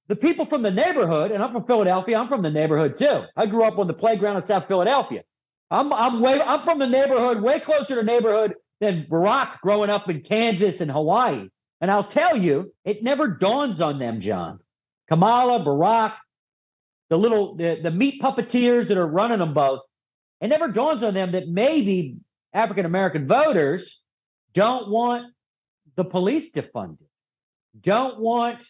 the people from the neighborhood, and I'm from Philadelphia, I'm from the neighborhood too. I grew up on the playground in South Philadelphia. I'm from the neighborhood, way closer to neighborhood than Barack growing up in Kansas and Hawaii. And I'll tell you, it never dawns on them, John. Kamala, Barack, the meat puppeteers that are running them both, it never dawns on them that maybe African American voters don't want the police defunded, don't want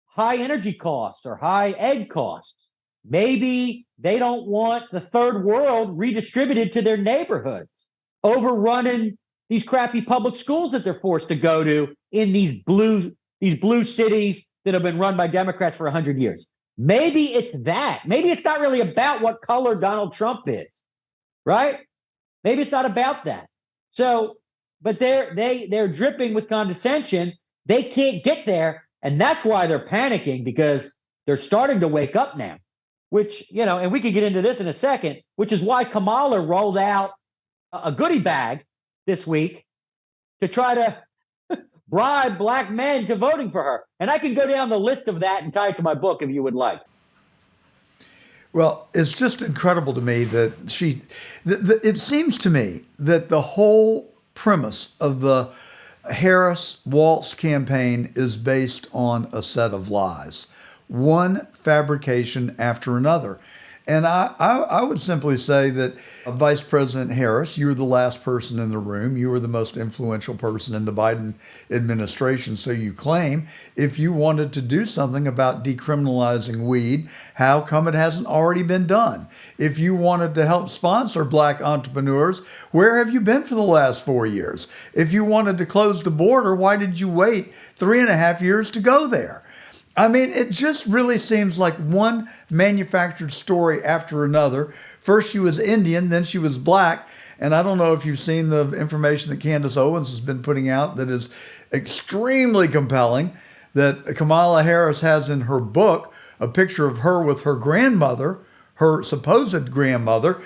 high energy costs or high egg costs. Maybe they don't want the third world redistributed to their neighborhoods, overrunning these crappy public schools that they're forced to go to in these blue cities that have been run by Democrats for 100 years. Maybe it's that. Maybe it's not really about what color Donald Trump is, right? Maybe it's not about that. So, but they're dripping with condescension. They can't get there, and that's why they're panicking, because they're starting to wake up now. Which, and we could get into this in a second, which is why Kamala rolled out a goodie bag this week to try to bribe black men to voting for her. And I can go down the list of that and tie it to my book if you would like. Well, it's just incredible to me that it seems to me that the whole premise of the Harris-Walz campaign is based on a set of lies, one fabrication after another. And I would simply say that Vice President Harris, you were the last person in the room. You were the most influential person in the Biden administration, so you claim. If you wanted to do something about decriminalizing weed, how come it hasn't already been done? If you wanted to help sponsor black entrepreneurs, where have you been for the last 4 years? If you wanted to close the border, why did you wait 3.5 years to go there? I mean, it just really seems like one manufactured story after another. First she was Indian, then she was black. And I don't know if you've seen the information that Candace Owens has been putting out that is extremely compelling, that Kamala Harris has in her book a picture of her with her grandmother, her supposed grandmother.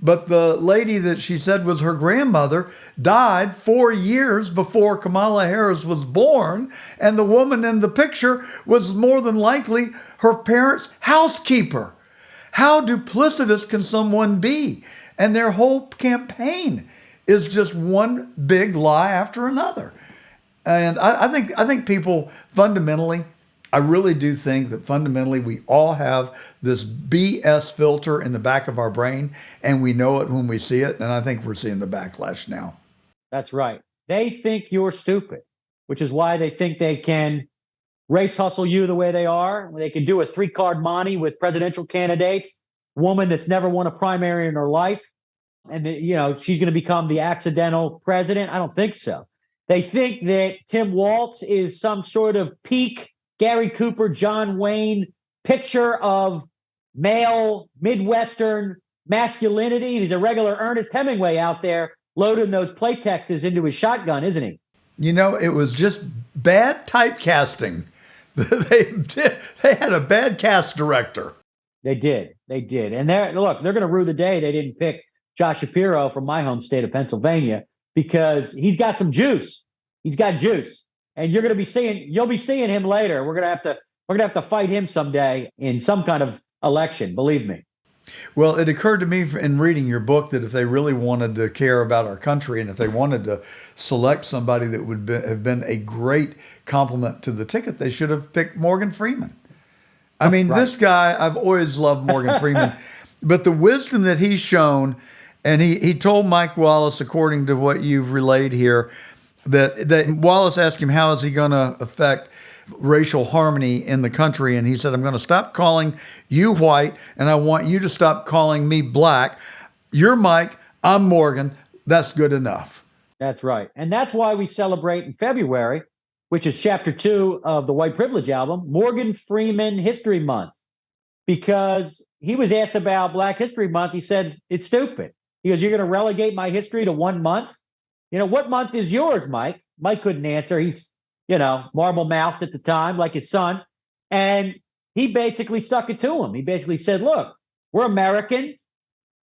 But the lady that she said was her grandmother died 4 years before Kamala Harris was born. And the woman in the picture was more than likely her parents' housekeeper. How duplicitous can someone be? And their whole campaign is just one big lie after another. And I think people fundamentally, I really do think that fundamentally we all have this BS filter in the back of our brain, and we know it when we see it. And I think we're seeing the backlash now. That's right. They think you're stupid, which is why they think they can race hustle you the way they are. They can do a 3-card monte with presidential candidates, woman that's never won a primary in her life. And, she's going to become the accidental president. I don't think so. They think that Tim Walz is some sort of peak Gary Cooper, John Wayne picture of male Midwestern masculinity. He's a regular Ernest Hemingway out there loading those Playtexes into his shotgun, isn't he? It was just bad typecasting. They had a bad cast director. They did. And they're going to rue the day they didn't pick Josh Shapiro from my home state of Pennsylvania, because he's got some juice. He's got juice. And you'll be seeing him later. We're gonna have to fight him someday in some kind of election. Believe me. Well, it occurred to me in reading your book that if they really wanted to care about our country, and if they wanted to select somebody that would have been a great complement to the ticket, they should have picked Morgan Freeman. I mean, right. This guy, I've always loved Morgan Freeman, but the wisdom that he's shown, and he told Mike Wallace, according to what you've relayed here, that Wallace asked him, how is he going to affect racial harmony in the country? And he said, I'm going to stop calling you white, and I want you to stop calling me black. You're Mike, I'm Morgan. That's good enough. That's right. And that's why we celebrate in February, which is chapter 2 of the White Privilege album, Morgan Freeman History Month, because he was asked about Black History Month. He said, it's stupid. He goes, you're going to relegate my history to 1 month? What month is yours, Mike? Mike couldn't answer. He's, marble-mouthed at the time, like his son. And he basically stuck it to him. He basically said, look, we're Americans,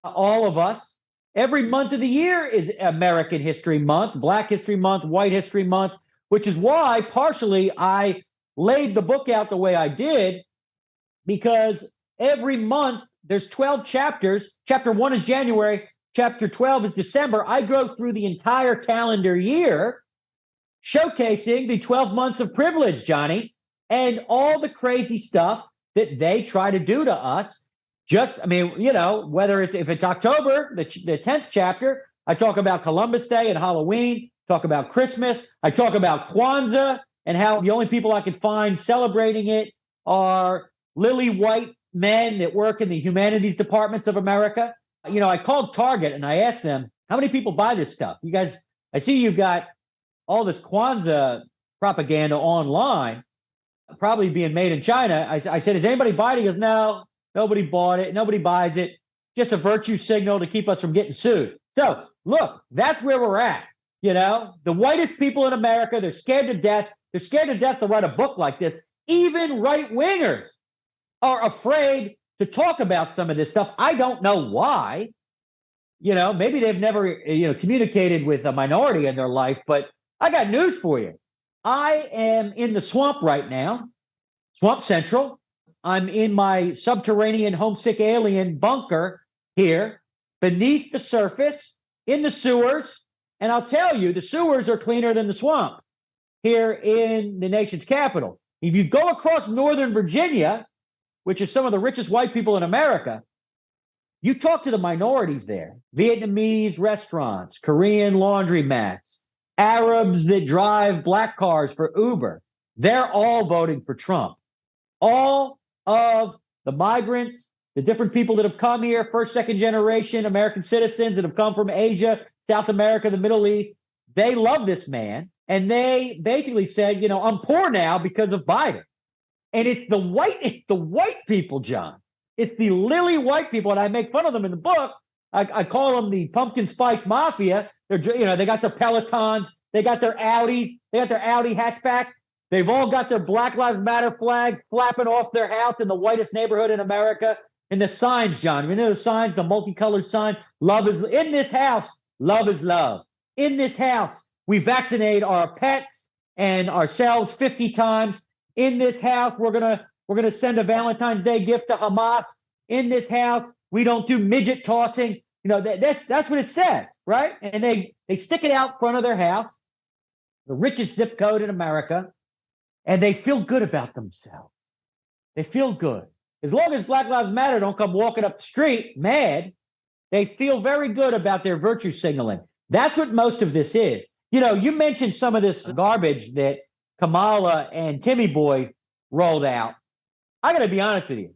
all of us. Every month of the year is American History Month, Black History Month, White History Month, which is why partially I laid the book out the way I did because every month there's 12 chapters. Chapter 1 is January, chapter 12 is December. I go through the entire calendar year showcasing the 12 months of privilege, Johnny, and all the crazy stuff that they try to do to us. Whether if it's October, the 10th chapter, I talk about Columbus Day and Halloween, talk about Christmas, I talk about Kwanzaa and how the only people I could find celebrating it are lily white men that work in the humanities departments of America. I called Target and I asked them, how many people buy this stuff? You guys, I see you've got all this Kwanzaa propaganda online, probably being made in China. I said, is anybody buying it? He goes, no, nobody bought it. Nobody buys it. Just a virtue signal to keep us from getting sued. So look, that's where we're at. The whitest people in America, they're scared to death. They're scared to death to write a book like this. Even right wingers are afraid to talk about some of this stuff. I don't know why. Maybe they've never, communicated with a minority in their life, but I got news for you. I am in the swamp right now, Swamp Central. I'm in my subterranean homesick alien bunker here beneath the surface in the sewers. And I'll tell you, the sewers are cleaner than the swamp here in the nation's capital. If you go across Northern Virginia, which is some of the richest white people in America, you talk to the minorities there, Vietnamese restaurants, Korean laundromats, Arabs that drive black cars for Uber. They're all voting for Trump. All of the migrants, the different people that have come here, first, second generation American citizens that have come from Asia, South America, the Middle East, they love this man. And they basically said, I'm poor now because of Biden. And it's the white people, John. It's the lily white people. And I make fun of them in the book. I call them the pumpkin spice mafia. They got their Pelotons, they got their Audis, they got their Audi hatchback. They've all got their Black Lives Matter flag flapping off their house in the whitest neighborhood in America. And the signs, John, the signs, the multicolored sign, love is in this house, love is love. In this house, we vaccinate our pets and ourselves 50 times. In this house, we're gonna send a Valentine's Day gift to Hamas. In this house, we don't do midget tossing. That's what it says, right? And they stick it out front of their house, the richest zip code in America, and they feel good about themselves. They feel good. As long as Black Lives Matter don't come walking up the street mad, they feel very good about their virtue signaling. That's what most of this is. You mentioned some of this garbage that Kamala and Timmy Boy rolled out. I got to be honest with you.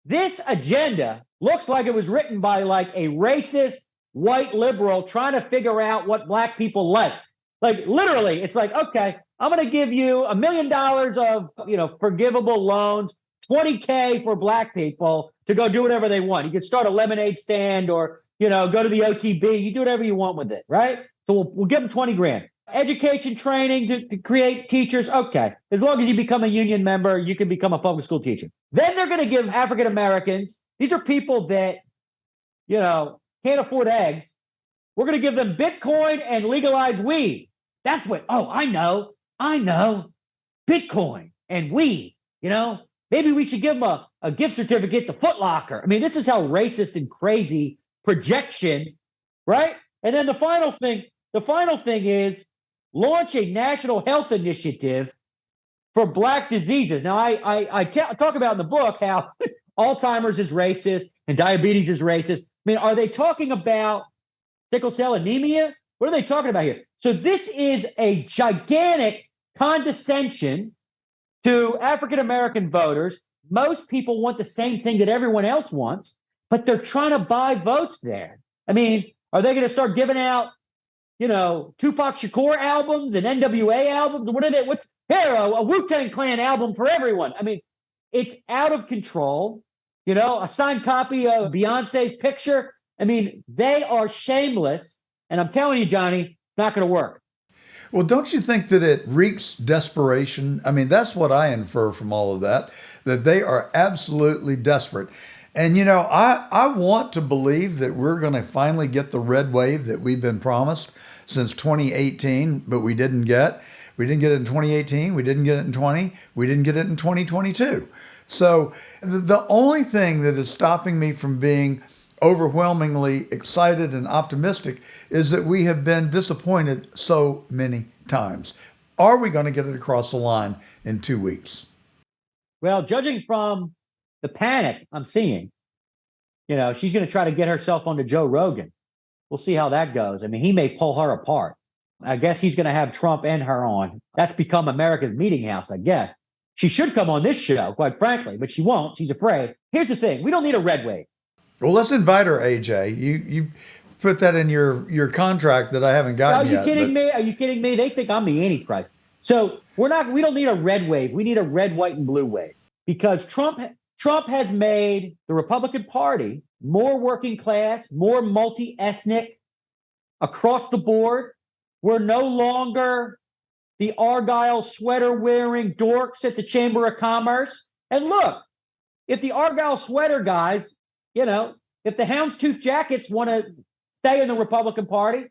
This agenda looks like it was written by like a racist white liberal trying to figure out what black people like. Like literally, it's like, okay, I'm going to give you $1 million of, forgivable loans, 20K for black people to go do whatever they want. You can start a lemonade stand or, go to the OTB. You do whatever you want with it, right? So we'll give them 20 grand. Education training to create teachers. Okay. As long as you become a union member, you can become a public school teacher. Then they're going to give African Americans, these are people that, can't afford eggs. We're going to give them Bitcoin and legalize weed. That's what, I know. Bitcoin and weed, maybe we should give them a gift certificate to Foot Locker. I mean, this is how racist and crazy projection, right? And then the final thing is launch a national health initiative for black diseases. Now, I talk about in the book how Alzheimer's is racist and diabetes is racist. I mean, are they talking about sickle cell anemia? What are they talking about here? So this is a gigantic condescension to African-American voters. Most people want the same thing that everyone else wants, but they're trying to buy votes there. I mean, are they going to start giving out, Tupac Shakur albums and NWA albums? What are they? What's here? A Wu-Tang Clan album for everyone. I mean, it's out of control. A signed copy of Beyonce's picture. I mean, they are shameless. And I'm telling you, Johnny, it's not going to work. Well, don't you think that it reeks desperation? I mean, that's what I infer from all of that they are absolutely desperate. And, I want to believe that we're going to finally get the red wave that we've been promised since 2018, but we didn't get. We didn't get it in 2018. We didn't get it in 20. We didn't get it in 2022. So the only thing that is stopping me from being overwhelmingly excited and optimistic is that we have been disappointed so many times. Are we going to get it across the line in 2 weeks? Well, judging from the panic I'm seeing, she's going to try to get herself onto Joe Rogan. We'll see how that goes. I mean, he may pull her apart. I guess he's going to have Trump and her on. That's become America's meeting house, I guess. She should come on this show, quite frankly, but she won't. She's afraid. Here's the thing. We don't need a red wave. Well, let's invite her, AJ. You put that in your contract that I haven't gotten yet. Are you kidding me? Are you kidding me? They think I'm the Antichrist. So we don't need a red wave. We need a red, white, and blue wave, because Trump has made the Republican Party more working class, more multi-ethnic across the board. We're no longer the Argyle sweater wearing dorks at the Chamber of Commerce. And look, if the Argyle sweater guys, if the houndstooth jackets want to stay in the Republican Party,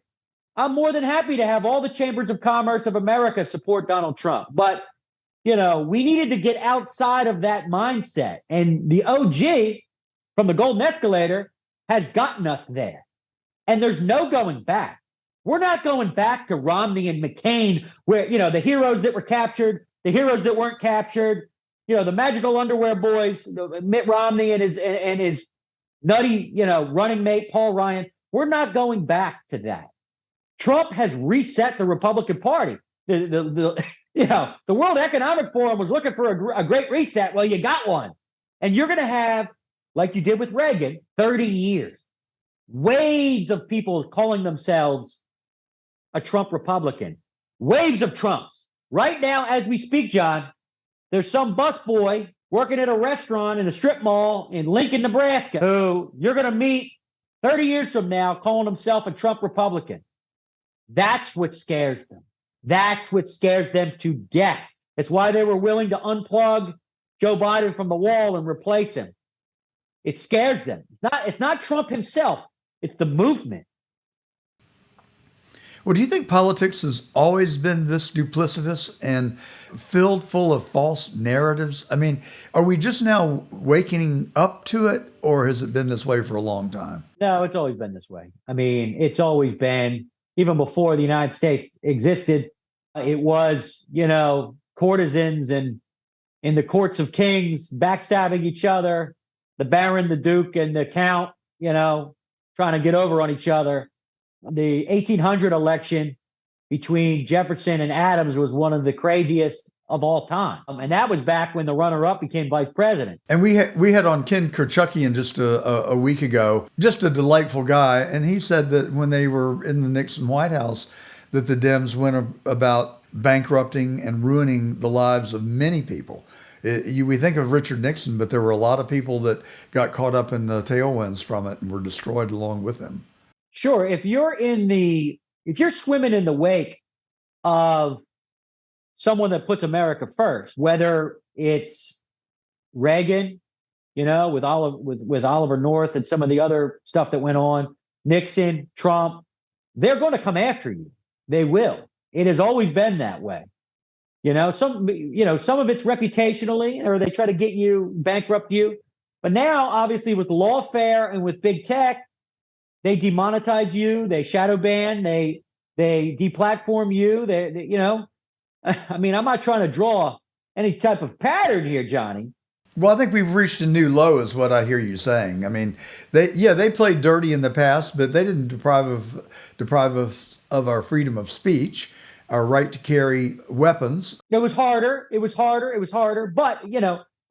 I'm more than happy to have all the chambers of commerce of America support Donald Trump. But, we needed to get outside of that mindset. And the OG from the Golden Escalator has gotten us there. And there's no going back. We're not going back to Romney and McCain, where, the heroes that were captured, the heroes that weren't captured, the magical underwear boys, Mitt Romney and his nutty, running mate, Paul Ryan. We're not going back to that. Trump has reset the Republican Party. The World Economic Forum was looking for a great reset. Well, you got one. And you're going to have, like you did with Reagan, 30 years. Waves of people calling themselves a Trump Republican. Waves of Trumps. Right now, as we speak, John, there's some busboy working at a restaurant in a strip mall in Lincoln, Nebraska, who you're going to meet 30 years from now calling himself a Trump Republican. That's what scares them. That's what scares them to death. It's why they were willing to unplug Joe Biden from the wall and replace him. It scares them. It's not Trump himself. It's the movement. Well, do you think politics has always been this duplicitous and filled full of false narratives? I mean, are we just now waking up to it, or has it been this way for a long time? No, it's always been this way. I mean, it's always been, even before the United States existed, it was, courtesans and in the courts of kings backstabbing each other, the Baron, the Duke, and the Count, trying to get over on each other. The 1800 election between Jefferson and Adams was one of the craziest of all time. And that was back when the runner-up became vice president. And we had on Ken Kerchuckian just a week ago, just a delightful guy. And he said that when they were in the Nixon White House, that the Dems went about bankrupting and ruining the lives of many people. We think of Richard Nixon, but there were a lot of people that got caught up in the tailwinds from it and were destroyed along with him. Sure. If you're swimming in the wake of someone that puts America first, whether it's Reagan, with Oliver North and some of the other stuff that went on, Nixon, Trump, they're going to come after you. They will. It has always been that way. Some of it's reputationally, or they try to get you, bankrupt you. But now, obviously, with lawfare and with big tech, they demonetize you, they shadow ban, they deplatform you. I mean, I'm not trying to draw any type of pattern here, Johnny. Well, I think we've reached a new low, is what I hear you saying. I mean, they played dirty in the past, but they didn't deprive us of our freedom of speech, our right to carry weapons. It was harder. But,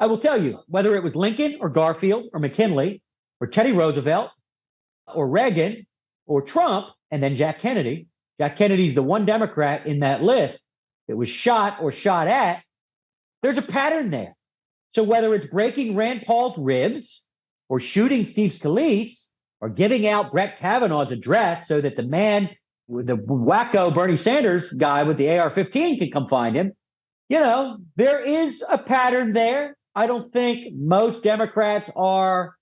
I will tell you, whether it was Lincoln or Garfield or McKinley or Teddy Roosevelt or Reagan or Trump, and then Jack Kennedy. Jack Kennedy's the one Democrat in that list that was shot or shot at. There's a pattern there. So whether it's breaking Rand Paul's ribs or shooting Steve Scalise or giving out Brett Kavanaugh's address so that the man, the wacko Bernie Sanders guy with the AR-15 can come find him, there is a pattern there. I don't think most Democrats are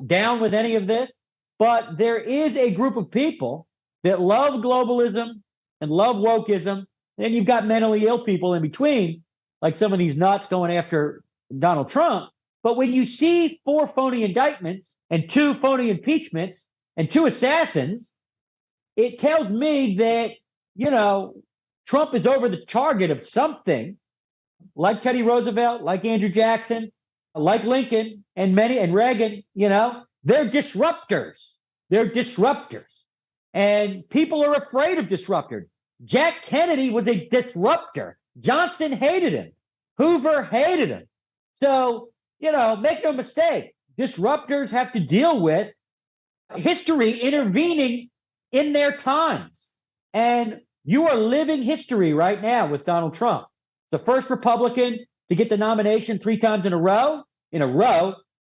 down with any of this. But there is a group of people that love globalism and love wokeism then you've got mentally ill people in between, like some of these nuts going after Donald Trump. But when you see 4 phony indictments and 2 phony impeachments and 2 assassins, it tells me that, Trump is over the target of something, like Teddy Roosevelt, like Andrew Jackson, like Lincoln and Reagan. They're disruptors. They're disruptors. And people are afraid of disruptors. Jack Kennedy was a disruptor. Johnson hated him. Hoover hated him. So, make no mistake, disruptors have to deal with history intervening in their times. And you are living history right now with Donald Trump, the first Republican to get the nomination 3 times in a row.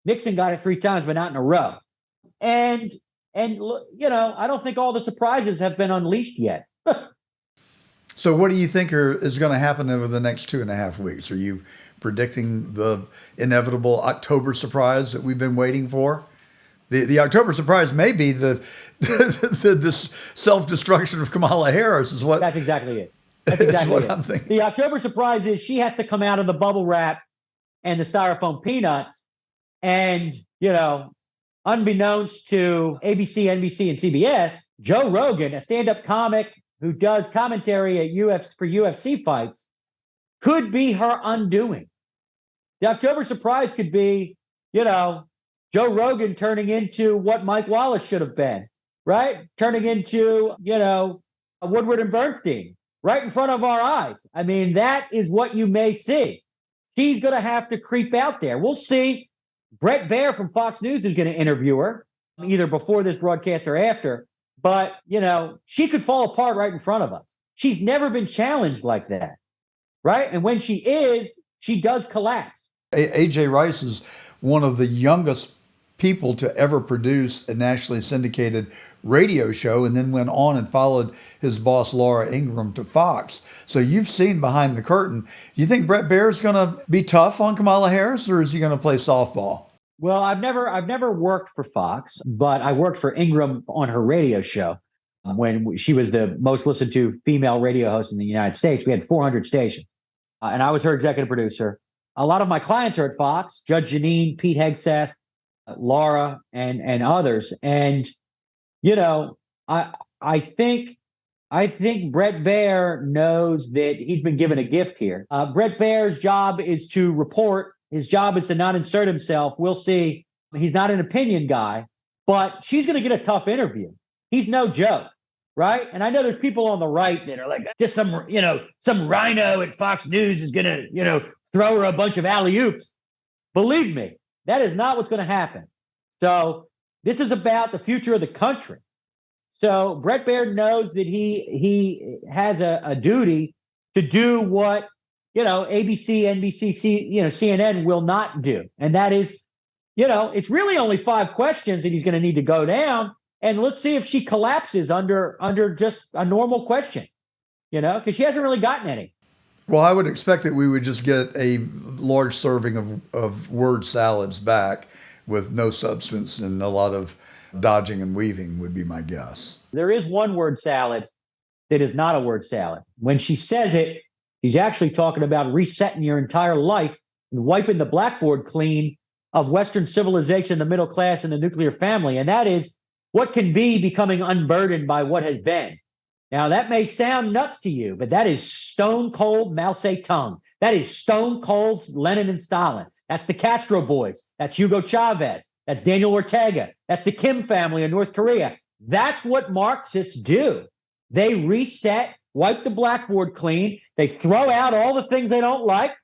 Nixon got it 3 times, but not in a row. And I don't think all the surprises have been unleashed yet. So what do you think is going to happen over the next 2.5 weeks? Are you predicting the inevitable October surprise that we've been waiting for? The October surprise may be the self-destruction of Kamala Harris is what. That's exactly it. That's exactly what it. I'm thinking. The October surprise is she has to come out of the bubble wrap and the styrofoam peanuts. And, unbeknownst to ABC, NBC, and CBS, Joe Rogan, a stand-up comic who does commentary for UFC fights, could be her undoing. The October surprise could be, Joe Rogan turning into what Mike Wallace should have been, right? Turning into, Woodward and Bernstein right in front of our eyes. I mean, that is what you may see. She's going to have to creep out there. We'll see. Brett Baer from Fox News is going to interview her either before this broadcast or after. But, she could fall apart right in front of us. She's never been challenged like that, right? And when she is, she does collapse. A.J. Rice is one of the youngest people to ever produce a nationally syndicated radio show, and then went on and followed his boss Laura Ingraham to Fox. So you've seen behind the curtain. Do you think Brett Baer is going to be tough on Kamala Harris, or is he going to play softball? Well, I've never worked for Fox, but I worked for Ingraham on her radio show when she was the most listened to female radio host in the United States. We had 400 stations, and I was her executive producer. A lot of my clients are at Fox: Judge Janine, Pete Hegseth, Laura, and others. And I think Brett Baer knows that he's been given a gift here. Brett Baer's job is to report. His job is to not insert himself. We'll see. He's not an opinion guy, but she's going to get a tough interview. He's no joke, right? And I know there's people on the right that are like, just some rhino at Fox News is going to, throw her a bunch of alley-oops. Believe me, that is not what's going to happen. So this is about the future of the country. So Brett Baer knows that he has a duty to do what, ABC, NBC, CNN will not do. And that is, it's really only 5 questions that he's going to need to go down. And let's see if she collapses under just a normal question, because she hasn't really gotten any. Well, I would expect that we would just get a large serving of word salads back with no substance and a lot of dodging and weaving would be my guess. There is one word salad that is not a word salad. When she says it, she's actually talking about resetting your entire life and wiping the blackboard clean of Western civilization, the middle class, and the nuclear family. And that is what can be becoming unburdened by what has been. Now, that may sound nuts to you, but that is stone cold Mao Zedong. That is stone cold Lenin and Stalin. That's the Castro boys. That's Hugo Chavez. That's Daniel Ortega. That's the Kim family in North Korea. That's what Marxists do. They reset, wipe the blackboard clean. They throw out all the things they don't like.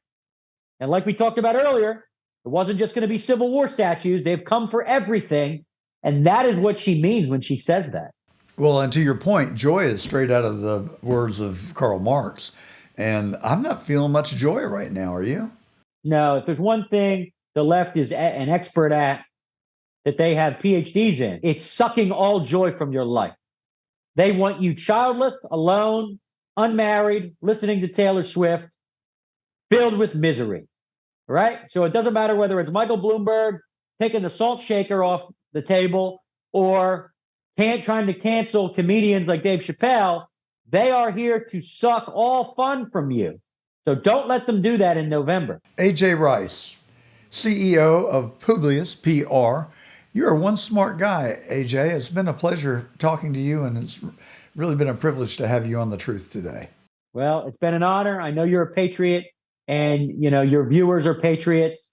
And like we talked about earlier, it wasn't just going to be Civil War statues. They've come for everything. And that is what she means when she says that. Well, and to your point, joy is straight out of the words of Karl Marx. And I'm not feeling much joy right now. Are you? No, if there's one thing the left is an expert at, that they have PhDs in, it's sucking all joy from your life. They want you childless, alone, unmarried, listening to Taylor Swift, filled with misery, right? So it doesn't matter whether it's Michael Bloomberg taking the salt shaker off the table or trying to cancel comedians like Dave Chappelle. They are here to suck all fun from you. So don't let them do that in November. A.J. Rice, CEO of Publius PR. You're one smart guy, A.J. It's been a pleasure talking to you, and it's really been a privilege to have you on The Truth today. Well, it's been an honor. I know you're a patriot, and your viewers are patriots.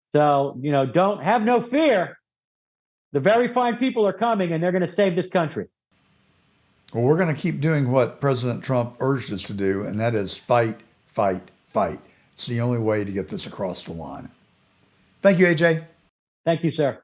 So, don't have no fear. The very fine people are coming, and they're going to save this country. Well, we're going to keep doing what President Trump urged us to do, and that is fight, fight, fight. It's the only way to get this across the line. Thank you, AJ. Thank you, sir.